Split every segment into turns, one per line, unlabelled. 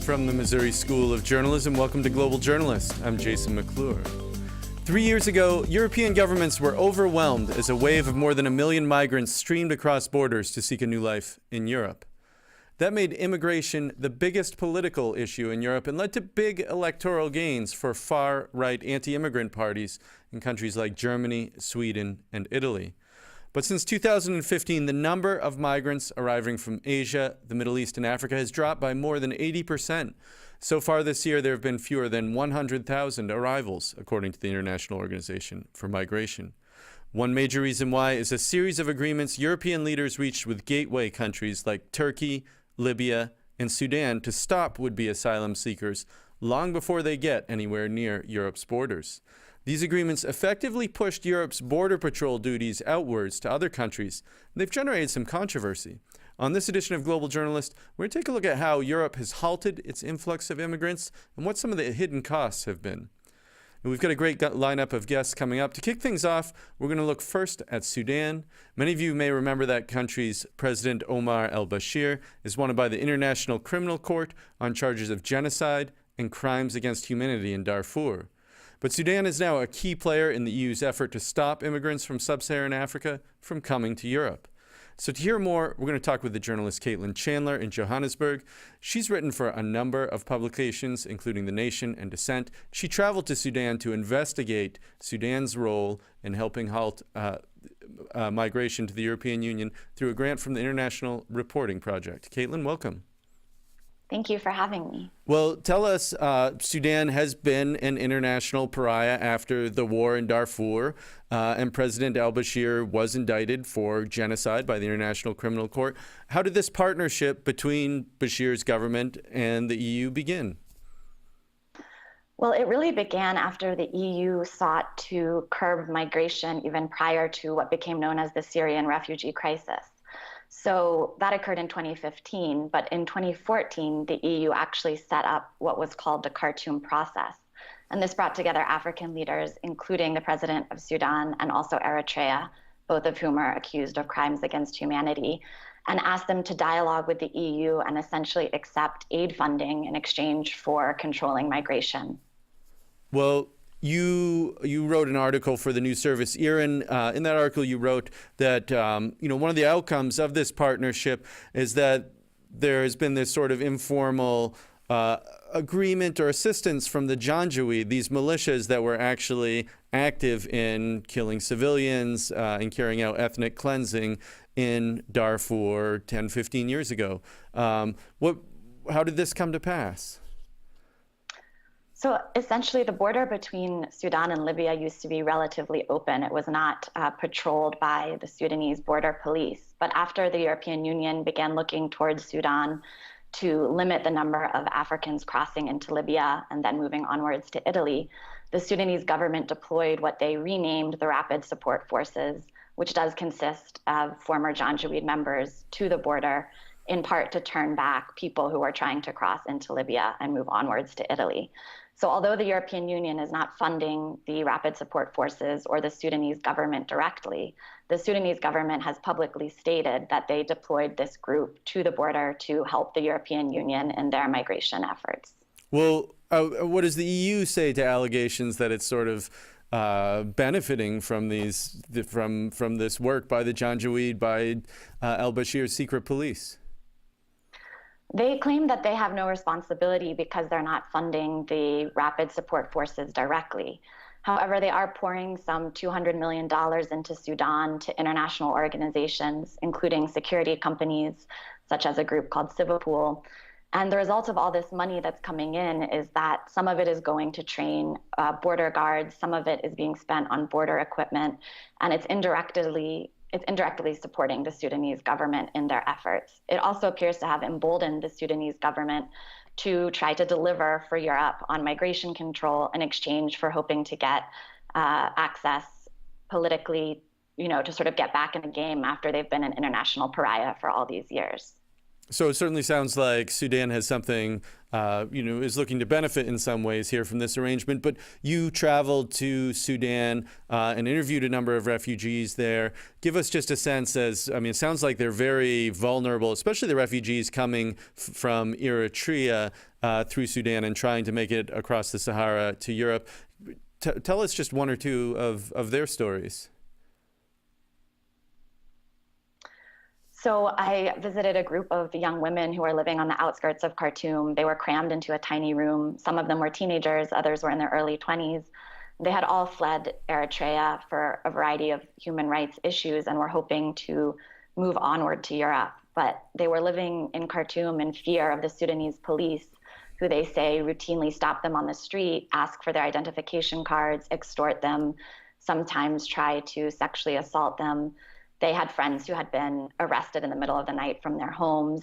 From the Missouri School of Journalism, welcome to Global Journalist. I'm Jason McClure. 3 years ago, European governments were overwhelmed as a wave of more than 1 million migrants streamed across borders to seek a new life in Europe. That made immigration the biggest political issue in Europe and led to big electoral gains for far-right anti-immigrant parties in countries like Germany, Sweden, and Italy. But since 2015, the number of migrants arriving from Asia, the Middle East, and Africa has dropped by more than 80%. So far this year, there have been fewer than 100,000 arrivals, according to the International Organization for Migration. One major reason why is a series of agreements European leaders reached with gateway countries like Turkey, Libya, and Sudan to stop would-be asylum seekers long before they get anywhere near Europe's borders. These agreements effectively pushed Europe's border patrol duties outwards to other countries, and they've generated some controversy. On this edition of Global Journalist, we're going to take a look at how Europe has halted its influx of immigrants and what some of the hidden costs have been. And we've got a great lineup of guests coming up. To kick things off, we're going to look first at Sudan. Many of you may remember that country's President Omar el-Bashir is wanted by the International Criminal Court on charges of genocide and crimes against humanity in Darfur. But Sudan is now a key player in the EU's effort to stop immigrants from sub-Saharan Africa from coming to Europe. So to hear more, we're going to talk with the journalist Chandler in Johannesburg. She's written for a number of publications, including The Nation and Dissent. She traveled to Sudan to investigate Sudan's role in helping halt migration to the European Union through a grant from the International Reporting Project. Caitlin, welcome.
Thank you for having me.
Well, tell us, Sudan has been an international pariah after the war in Darfur, and President al-Bashir was indicted for genocide by the International Criminal Court. How did this partnership between Bashir's government and the EU begin?
Well, it really began after the EU sought to curb migration even prior to what became known as the Syrian refugee crisis. So that occurred in 2015, but in 2014, the EU actually set up what was called the Khartoum process. And this brought together African leaders, including the president of Sudan and also Eritrea, both of whom are accused of crimes against humanity, and asked them to dialogue with the EU and essentially accept aid funding in exchange for controlling migration.
Well, you wrote an article for the news service IRIN. In that article, you wrote that one of the outcomes of this partnership is that there has been this sort of informal agreement or assistance from the Janjaweed, these militias that were actually active in killing civilians and carrying out ethnic cleansing in Darfur 10, 15 years ago. How did this come to pass?
So essentially, the border between Sudan and Libya used to be relatively open. It was not patrolled by the Sudanese border police. But after the European Union began looking towards Sudan to limit the number of Africans crossing into Libya and then moving onwards to Italy, the Sudanese government deployed what they renamed the Rapid Support Forces, which does consist of former Janjaweed members to the border, in part to turn back people who are trying to cross into Libya and move onwards to Italy. So although the European Union is not funding the Rapid Support Forces or the Sudanese government directly, the Sudanese government has publicly stated that they deployed this group to the border to help the European Union in their migration efforts.
Well, what does the EU say to allegations that it's sort of benefiting from from this work by the Janjaweed, by al-Bashir's secret police?
They claim that they have no responsibility because they're not funding the Rapid Support Forces directly. However, they are pouring some $200 million into Sudan to international organizations, including security companies, such as a group called Civipool. And the result of all this money that's coming in is that some of it is going to train border guards, some of it is being spent on border equipment, and it's indirectly supporting the Sudanese government in their efforts. It also appears to have emboldened the Sudanese government to try to deliver for Europe on migration control in exchange for hoping to get access politically, to sort of get back in the game after they've been an international pariah for all these years.
So it certainly sounds like Sudan has something, is looking to benefit in some ways here from this arrangement. But you traveled to Sudan and interviewed a number of refugees there. Give us just a sense it sounds like they're very vulnerable, especially the refugees coming from Eritrea through Sudan and trying to make it across the Sahara to Europe. Tell us just one or two of their stories.
So I visited a group of young women who were living on the outskirts of Khartoum. They were crammed into a tiny room. Some of them were teenagers, others were in their early 20s. They had all fled Eritrea for a variety of human rights issues and were hoping to move onward to Europe. But they were living in Khartoum in fear of the Sudanese police, who they say routinely stop them on the street, ask for their identification cards, extort them, sometimes try to sexually assault them. They had friends who had been arrested in the middle of the night from their homes.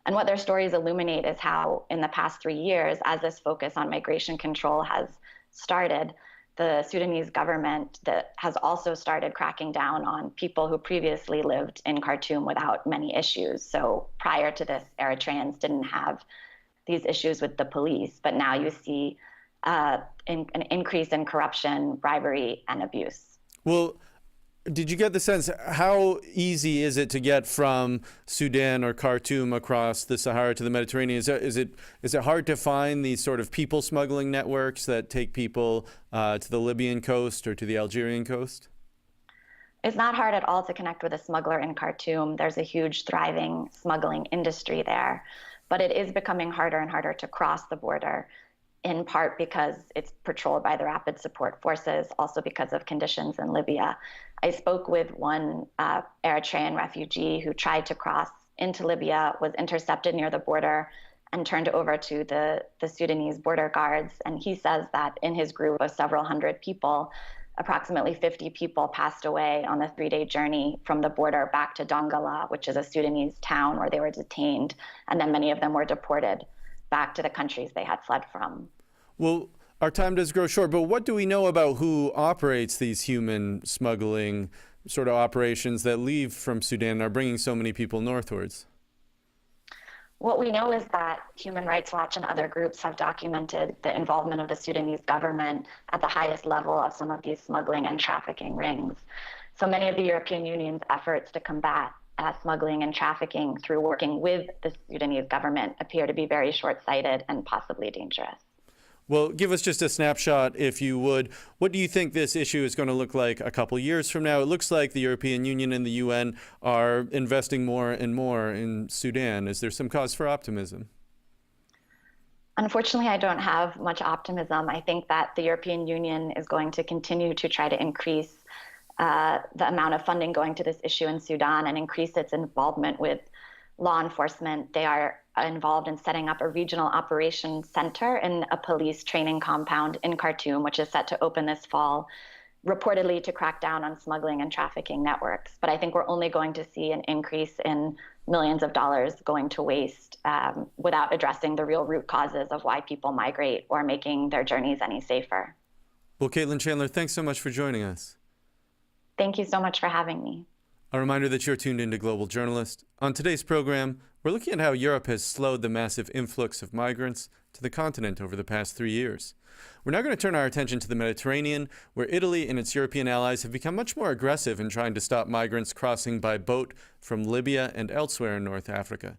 And what their stories illuminate is how in the past 3 years, as this focus on migration control has started, the Sudanese government that has also started cracking down on people who previously lived in Khartoum without many issues. So prior to this, Eritreans didn't have these issues with the police, but now you see an increase in corruption, bribery, and abuse.
Well, did you get the sense, how easy is it to get from Sudan or Khartoum across the Sahara to the Mediterranean? Is it hard to find these sort of people smuggling networks that take people to the Libyan coast or to the Algerian coast?
It's not hard at all to connect with a smuggler in Khartoum. There's a huge thriving smuggling industry there, but it is becoming harder and harder to cross the border, in part because it's patrolled by the Rapid Support Forces, also because of conditions in Libya. I spoke with one Eritrean refugee who tried to cross into Libya, was intercepted near the border, and turned over to the Sudanese border guards. And he says that in his group of several hundred people, approximately 50 people passed away on the 3-day journey from the border back to Donggala, which is a Sudanese town where they were detained. And then many of them were deported back to the countries they had fled from.
Well, our time does grow short, but what do we know about who operates these human smuggling sort of operations that leave from Sudan and are bringing so many people northwards?
What we know is that Human Rights Watch and other groups have documented the involvement of the Sudanese government at the highest level of some of these smuggling and trafficking rings. So many of the European Union's efforts to combat smuggling and trafficking through working with the Sudanese government appear to be very short-sighted and possibly dangerous.
Well, give us just a snapshot, if you would. What do you think this issue is going to look like a couple years from now? It looks like the European Union and the UN are investing more and more in Sudan. Is there some cause for optimism?
Unfortunately, I don't have much optimism. I think that the European Union is going to continue to try to increase the amount of funding going to this issue in Sudan and increase its involvement with law enforcement. They are involved in setting up a regional operations center in a police training compound in Khartoum, which is set to open this fall, reportedly to crack down on smuggling and trafficking networks. But I think we're only going to see an increase in millions of dollars going to waste without addressing the real root causes of why people migrate or making their journeys any safer.
Well, Caitlin Chandler, thanks so much for joining us.
Thank you so much for having me.
A reminder that you're tuned into Global Journalist. On today's program, we're looking at how Europe has slowed the massive influx of migrants to the continent over the past 3 years. We're now going to turn our attention to the Mediterranean, where Italy and its European allies have become much more aggressive in trying to stop migrants crossing by boat from Libya and elsewhere in North Africa.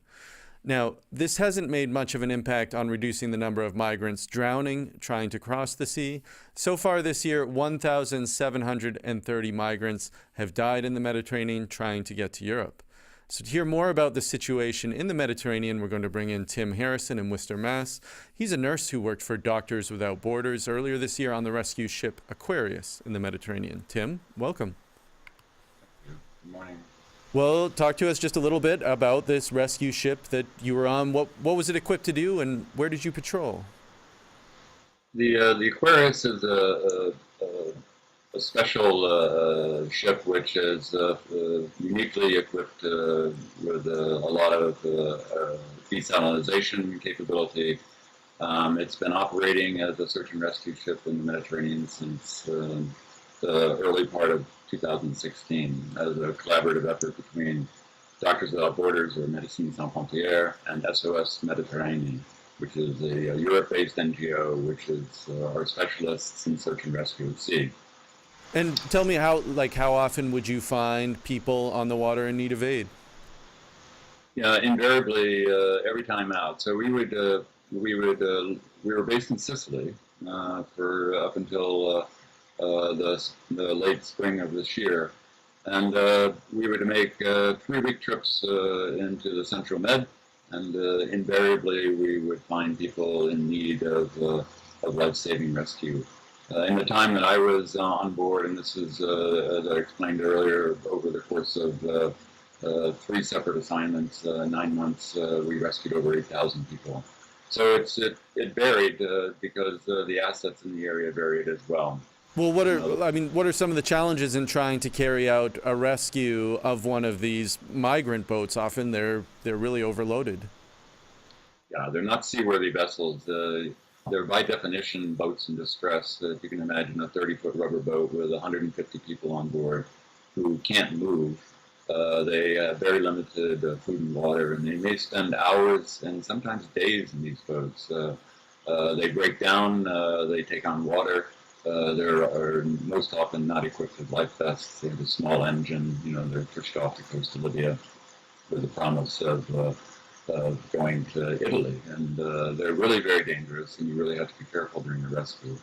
Now, this hasn't made much of an impact on reducing the number of migrants drowning trying to cross the sea. So far this year, 1,730 migrants have died in the Mediterranean trying to get to Europe. So to hear more about the situation in the Mediterranean, we're going to bring in Tim Harrison in Worcester, Mass. He's a nurse who worked for Doctors Without Borders earlier this year on the rescue ship Aquarius in the Mediterranean. Tim, welcome.
Good morning.
Well, talk to us just a little bit about this rescue ship that you were on. What was it equipped to do, and where did you patrol?
The Aquarius is a special ship which is uniquely equipped with a lot of desalination capability. It's been operating as a search and rescue ship in the Mediterranean since the early part of 2016 as a collaborative effort between Doctors Without Borders, or Médecins Sans Frontières, and SOS Mediterranean, which is a Europe-based NGO, which is our specialists in search and rescue at sea.
And tell me how often would you find people on the water in need of aid?
Yeah, invariably every time out. So we were based in Sicily for up until the late spring of this year, and we would make 3-week trips into the Central Med, and invariably we would find people in need of life-saving rescue. In the time that I was on board, and this is, as I explained earlier, over the course of 3 separate assignments, 9 months, we rescued over 8,000 people. So it varied because the assets in the area varied as well.
Well, what are some of the challenges in trying to carry out a rescue of one of these migrant boats? Often they're really overloaded.
Yeah, they're not seaworthy vessels. They're by definition boats in distress. If you can imagine a 30-foot rubber boat with 150 people on board who can't move. They have very limited food and water, and they may spend hours and sometimes days in these boats. They break down, they take on water. They're most often not equipped with life vests. They have a small engine. They're pushed off the coast of Libya with the promise of going to Italy. And they're really very dangerous, and you really have to be careful during the rescue.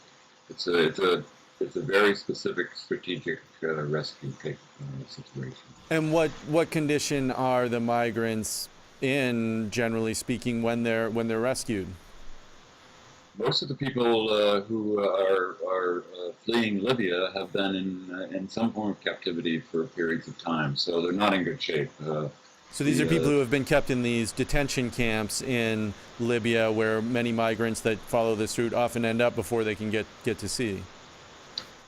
It's a very specific strategic rescue situation.
And what condition are the migrants in, generally speaking, when they're rescued?
Most of the people who are fleeing Libya have been in some form of captivity for periods of time, so they're not in good shape.
So these are people who have been kept in these detention camps in Libya, where many migrants that follow this route often end up before they can get to sea.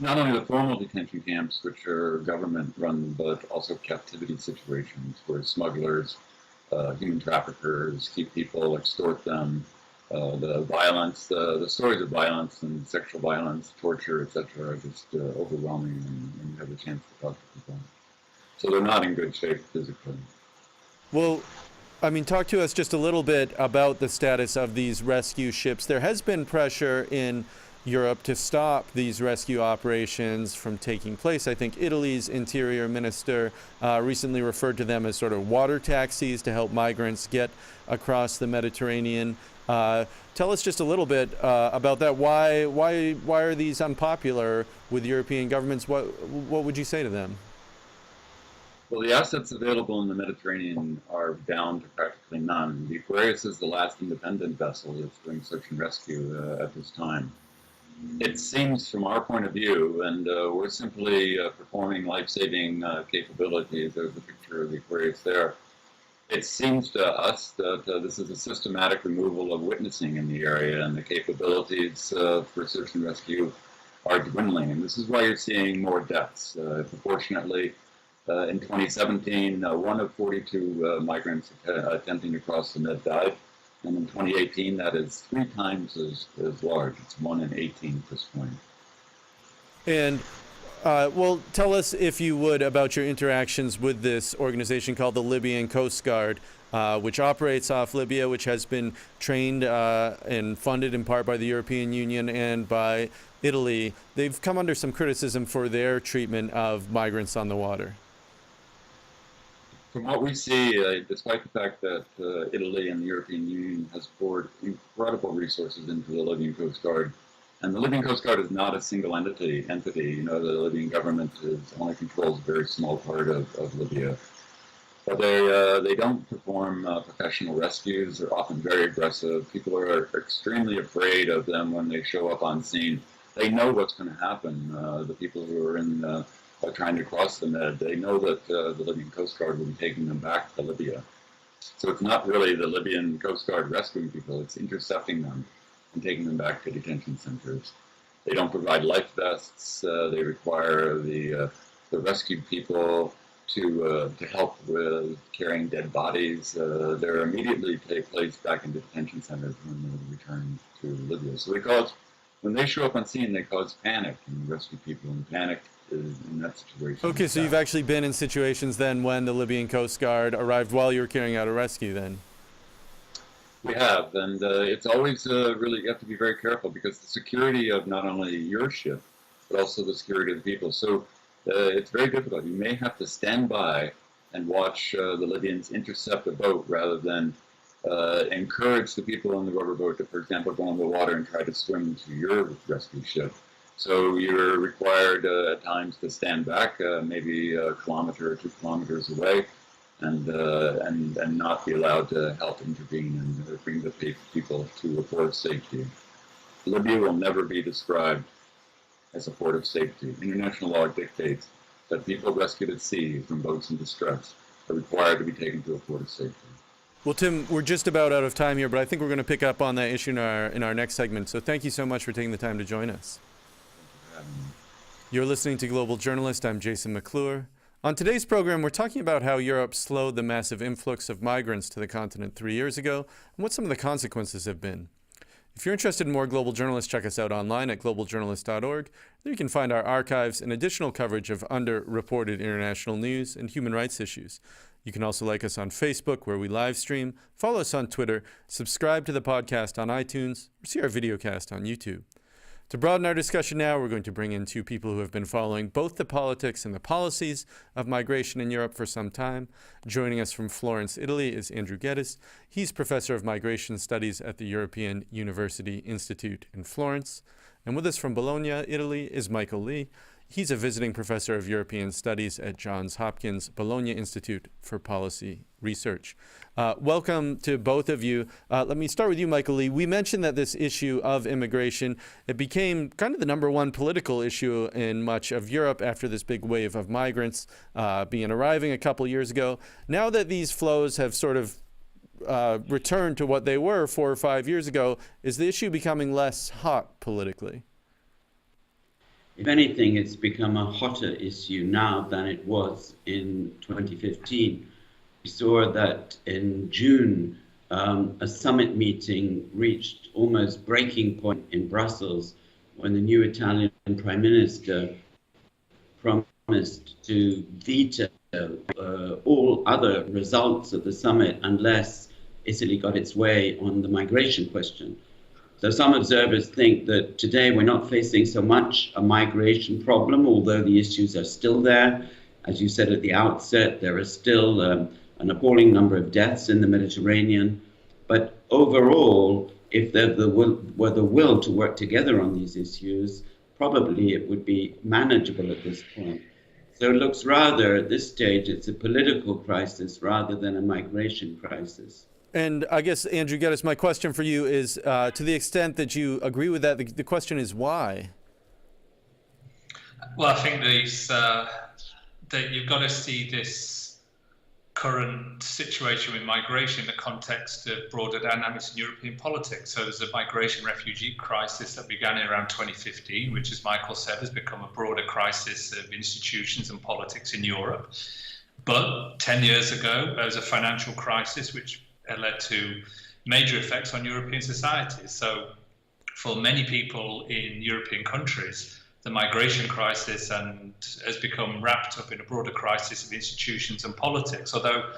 Not only the formal detention camps, which are government-run, but also captivity situations where smugglers, human traffickers keep people, extort them. The violence, the stories of violence and sexual violence, torture, etc., are just overwhelming, and you have a chance to talk to people. So they're not in good shape physically.
Well, talk to us just a little bit about the status of these rescue ships. There has been pressure in Europe to stop these rescue operations from taking place. I think Italy's interior minister recently referred to them as sort of water taxis to help migrants get across the Mediterranean. Tell us just a little bit about that. Why are these unpopular with European governments? What would you say to them?
Well, the assets available in the Mediterranean are down to practically none. The Aquarius is the last independent vessel that's doing search and rescue at this time. It seems, from our point of view, and we're simply performing life-saving capabilities. There's a picture of the Aquarius there. It seems to us that this is a systematic removal of witnessing in the area, and the capabilities for search and rescue are dwindling. And this is why you're seeing more deaths. Proportionately, in 2017, 1 of 42 migrants attempting to cross the Med died. And in 2018, that is 3 times as large. It's 1 in 18 at this point.
And well, tell us, if you would, about your interactions with this organization called the Libyan Coast Guard, which operates off Libya, which has been trained and funded in part by the European Union and by Italy. They've come under some criticism for their treatment of migrants on the water.
From what we see, despite the fact that Italy and the European Union has poured incredible resources into the Libyan Coast Guard, and the Libyan Coast Guard is not a single entity. The Libyan government only controls a very small part of Libya. But they don't perform professional rescues. They're often very aggressive. People are extremely afraid of them when they show up on scene. They know what's going to happen. The people who are trying to cross the Med, they know that the Libyan Coast Guard will be taking them back to Libya. So it's not really the Libyan Coast Guard rescuing people, it's intercepting them and taking them back to detention centers. They don't provide life vests. They require the rescued people to help with carrying dead bodies. They're immediately placed back into detention centers when they return to Libya. So when they show up on scene, they cause panic, and rescue people in panic in that situation.
Okay, so you've actually been in situations then when the Libyan Coast Guard arrived while you were carrying out a rescue then?
We have, and it's always really, you have to be very careful because the security of not only your ship, but also the security of the people. So it's very difficult. You may have to stand by and watch the Libyans intercept a boat rather than encourage the people on the rubber boat to, for example, go in the water and try to swim to your rescue ship. So you're required at times to stand back, maybe a kilometer or 2 kilometers away, and not be allowed to help intervene and bring the people to a port of safety. Libya will never be described as a port of safety. International law dictates that people rescued at sea from boats in distress are required to be taken to a port of safety.
Well, Tim, we're just about out of time here, but I think we're going to pick up on that issue in our next segment. So thank you so much for taking the time to join us. You're listening to Global Journalist. I'm Jason McClure. On today's program, we're talking about how Europe slowed the massive influx of migrants to the continent 3 years ago and what some of the consequences have been. If you're interested in more Global Journalists, check us out online at globaljournalist.org. There you can find our archives and additional coverage of underreported international news and human rights issues. You can also like us on Facebook, where we live stream, follow us on Twitter, subscribe to the podcast on iTunes, or see our videocast on YouTube. To broaden our discussion now, we're going to bring in two people who have been following both the politics and the policies of migration in Europe for some time. Joining us from Florence, Italy is Andrew Geddes. He's professor of migration studies at the European University Institute in Florence. And with us from Bologna, Italy is Michael Leigh. He's a visiting professor of European Studies at Johns Hopkins Bologna Institute for Policy Research. Welcome to both of you. Let me start with you, Michael Leigh. We mentioned that this issue of immigration, it became kind of the number one political issue in much of Europe after this big wave of migrants arriving a couple years ago. Now that these flows have sort of returned to what they were 4 or 5 years ago, is the issue becoming less hot politically?
If anything, it's become a hotter issue now than it was in 2015. We saw that in June, a summit meeting reached almost breaking point in Brussels when the new Italian Prime Minister promised to veto all other results of the summit unless Italy got its way on the migration question. So some observers think that today we're not facing so much a migration problem, although the issues are still there. As you said at the outset, there are still an appalling number of deaths in the Mediterranean. But overall, if there were the will to work together on these issues, probably it would be manageable at this point. So it looks rather, at this stage, it's a political crisis rather than a migration crisis.
And I guess, Andrew Geddes, my question for you is, to the extent that you agree with that, the question is why?
Well, I think that you've got to see this current situation with migration in the context of broader dynamics in European politics. So there's a migration refugee crisis that began in around 2015, which, as Michael said, has become a broader crisis of institutions and politics in Europe. But 10 years ago, there was a financial crisis which led to major effects on European societies. So for many people in European countries, the migration crisis has become wrapped up in a broader crisis of institutions and politics. Although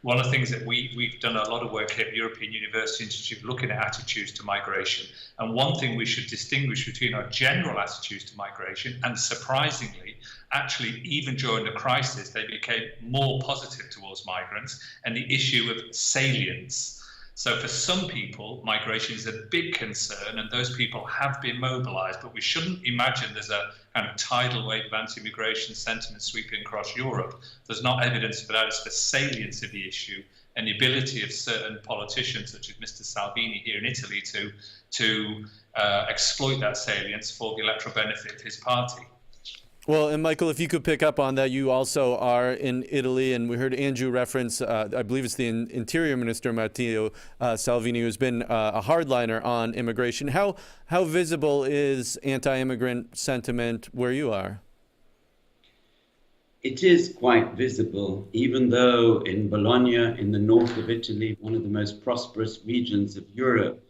one of the things that we've done a lot of work here at the European University Institute looking at attitudes to migration. And one thing we should distinguish between our general attitudes to migration and, surprisingly, actually, even during the crisis, they became more positive towards migrants, and the issue of salience. So for some people, migration is a big concern, and those people have been mobilized, but we shouldn't imagine there's a kind of tidal wave of anti-immigration sentiment sweeping across Europe. There's not evidence for that. It's the salience of the issue and the ability of certain politicians, such as Mr. Salvini here in Italy, to exploit that salience for the electoral benefit of his party.
Well, and Michael, if you could pick up on that, you also are in Italy, and we heard Andrew reference, I believe it's the Interior Minister, Matteo Salvini, who's been a hardliner on immigration. How visible is anti-immigrant sentiment where you are?
It is quite visible, even though in Bologna, in the north of Italy, one of the most prosperous regions of Europe,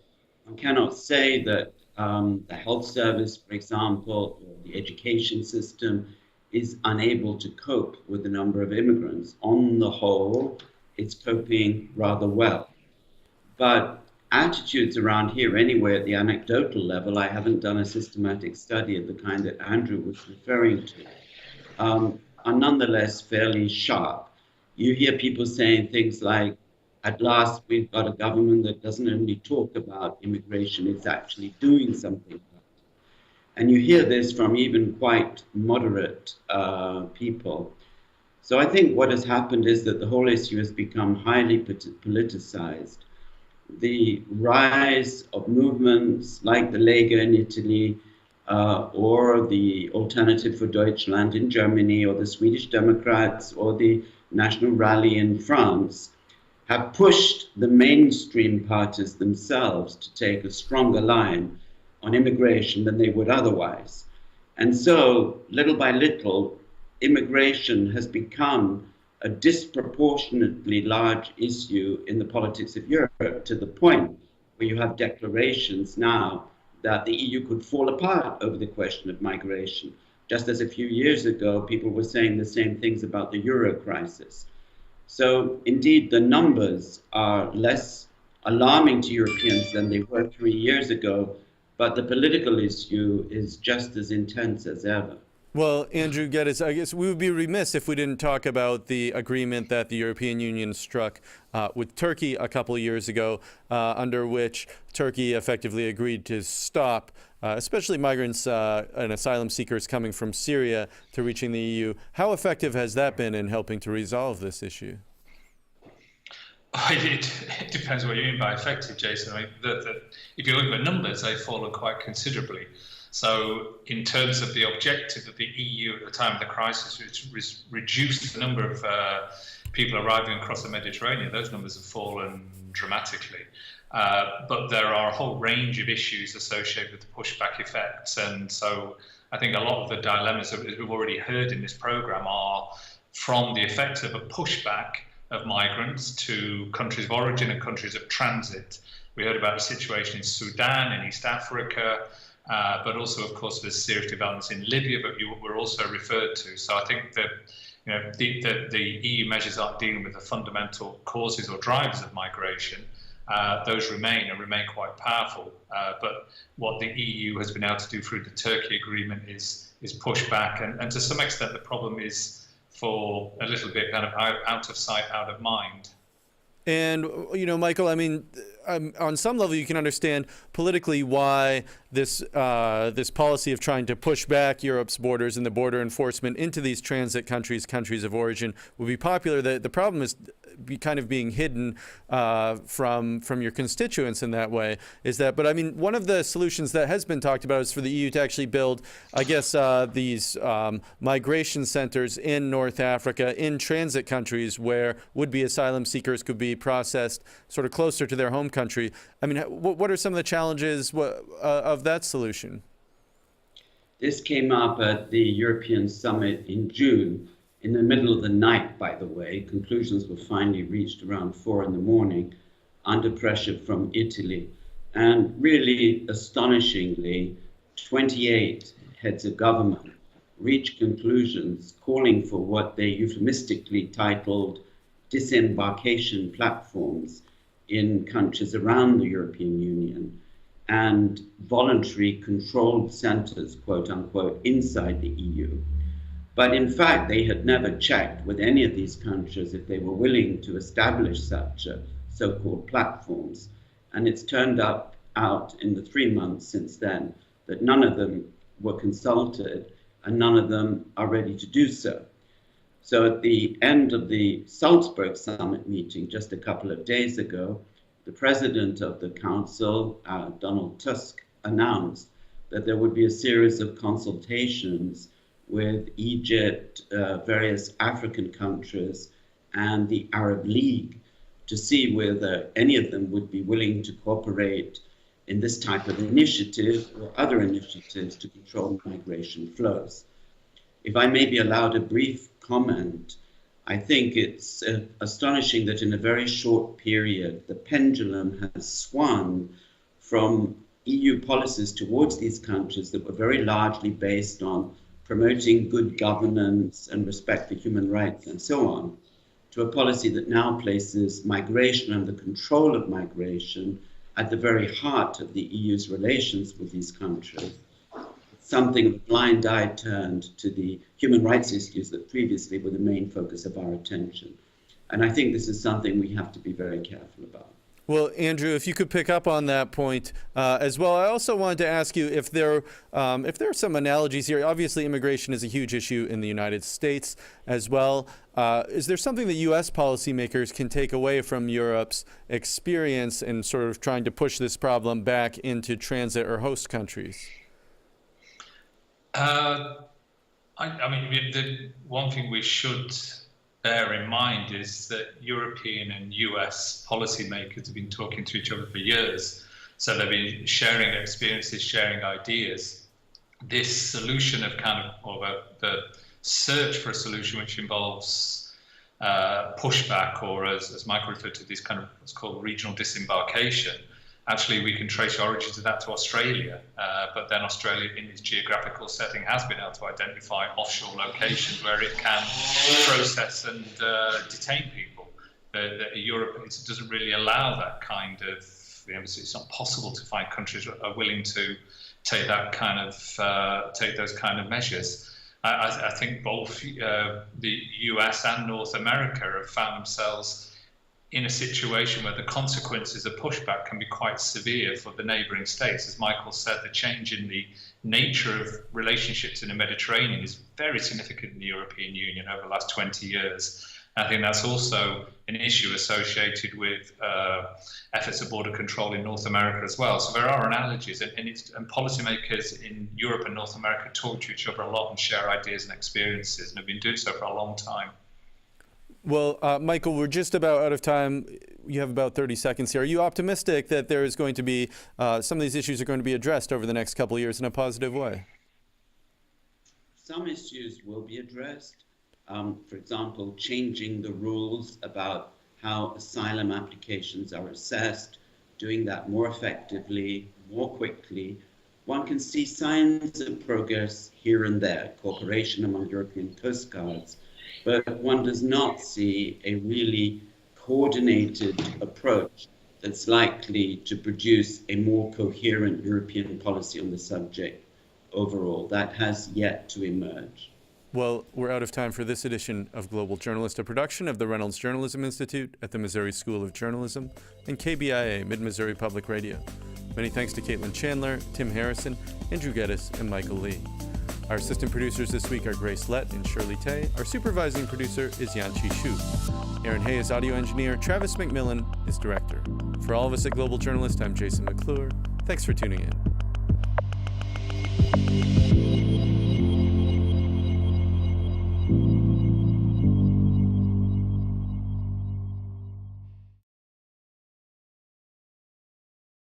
one cannot say that the health service, for example, or the education system is unable to cope with the number of immigrants. On the whole, it's coping rather well. But attitudes around here, anyway, at the anecdotal level, I haven't done a systematic study of the kind that Andrew was referring to, are nonetheless fairly sharp. You hear people saying things like, at last we've got a government that doesn't only talk about immigration, it's actually doing something about it. And you hear this from even quite moderate people. So I think what has happened is that the whole issue has become highly politicized. The rise of movements like the Lega in Italy, or the Alternative for Deutschland in Germany, or the Swedish Democrats, or the National Rally in France, have pushed the mainstream parties themselves to take a stronger line on immigration than they would otherwise. And so, little by little, immigration has become a disproportionately large issue in the politics of Europe, to the point where you have declarations now that the EU could fall apart over the question of migration, just as a few years ago people were saying the same things about the Euro crisis. So indeed, the numbers are less alarming to Europeans than they were 3 years ago, but the political issue is just as intense as ever.
Well, Andrew Geddes, I guess we would be remiss if we didn't talk about the agreement that the European Union struck with Turkey a couple of years ago, under which Turkey effectively agreed to stop especially migrants and asylum seekers coming from Syria to reaching the EU. How effective has that been in helping to resolve this issue?
It depends what you mean by effective, Jason. I mean, if you look at the numbers, they've fallen quite considerably. So in terms of the objective of the EU at the time of the crisis, which was reduce the number of people arriving across the Mediterranean, those numbers have fallen dramatically. But there are a whole range of issues associated with the pushback effects. And so I think a lot of the dilemmas that we've already heard in this program are from the effects of a pushback of migrants to countries of origin and countries of transit. We heard about the situation in Sudan, in East Africa, but also, of course, there's serious developments in Libya, but you were also referred to. So I think that the EU measures aren't dealing with the fundamental causes or drivers of migration. Those remain quite powerful. But what the EU has been able to do through the Turkey agreement is push back. And to some extent, the problem is for a little bit kind of out of sight, out of mind.
And, Michael, I mean, on some level, you can understand politically why this policy of trying to push back Europe's borders and the border enforcement into these transit countries of origin would be popular. The problem is kind of being hidden from your constituents in that way. But I mean, one of the solutions that has been talked about is for the EU to actually build, I guess, these migration centers in North Africa, in transit countries where would-be asylum seekers could be processed sort of closer to their home country. I mean, what are some of the challenges of that solution?
This came up at the European Summit in June, in the middle of the night, by the way. Conclusions were finally reached around 4 a.m, under pressure from Italy. And really astonishingly, 28 heads of government reached conclusions calling for what they euphemistically titled disembarkation platforms in countries around the European Union and voluntary controlled centers, quote unquote, inside the EU. But in fact, they had never checked with any of these countries if they were willing to establish such so-called platforms. And it's turned out in the 3 months since then that none of them were consulted and none of them are ready to do so. So at the end of the Salzburg summit meeting just a couple of days ago, the president of the council, Donald Tusk, announced that there would be a series of consultations with Egypt, various African countries, and the Arab League to see whether any of them would be willing to cooperate in this type of initiative or other initiatives to control migration flows. If I may be allowed a brief comment, I think it's astonishing that in a very short period, the pendulum has swung from EU policies towards these countries that were very largely based on promoting good governance and respect for human rights and so on, to a policy that now places migration and the control of migration at the very heart of the EU's relations with these countries. Something of a blind eye turned to the human rights issues that previously were the main focus of our attention. And I think this is something we have to be very careful about.
Well, Andrew, if you could pick up on that point as well. I also wanted to ask you if there are some analogies here. Obviously, immigration is a huge issue in the United States as well. Is there something that U.S. policymakers can take away from Europe's experience in sort of trying to push this problem back into transit or host countries?
I mean, the one thing we should bear in mind is that European and US policymakers have been talking to each other for years. So they've been sharing experiences, sharing ideas. This solution of the search for a solution which involves pushback, or as Michael referred to, this kind of what's called regional disembarkation. Actually, we can trace origins of that to Australia, but then Australia, in its geographical setting, has been able to identify offshore locations where it can process and detain people. Europe doesn't really allow that kind of. It's not possible to find countries that are willing to take that kind of take those kind of measures. I think both the US and North America have found themselves in a situation where the consequences of pushback can be quite severe for the neighbouring states. As Michael said, the change in the nature of relationships in the Mediterranean is very significant in the European Union over the last 20 years. I think that's also an issue associated with efforts of border control in North America as well. So there are analogies, and policymakers in Europe and North America talk to each other a lot and share ideas and experiences, and have been doing so for a long time.
Well, Michael, we're just about out of time. You have about 30 seconds here. Are you optimistic that there is going to be some of these issues are going to be addressed over the next couple of years in a positive way?
Some issues will be addressed. For example, changing the rules about how asylum applications are assessed, doing that more effectively, more quickly. One can see signs of progress here and there, cooperation among European coast guards, but one does not see a really coordinated approach that's likely to produce a more coherent European policy on the subject overall. That has yet to emerge.
Well, we're out of time for this edition of Global Journalist, a production of the Reynolds Journalism Institute at the Missouri School of Journalism and KBIA, Mid-Missouri Public Radio. Many thanks to Caitlin Chandler, Tim Harrison, Andrew Geddes, and Michael Leigh. Our assistant producers this week are Grace Lett and Shirley Tay. Our supervising producer is Yanchi Shu. Aaron Hay is audio engineer. Travis McMillan is director. For all of us at Global Journalist, I'm Jason McClure. Thanks for tuning in.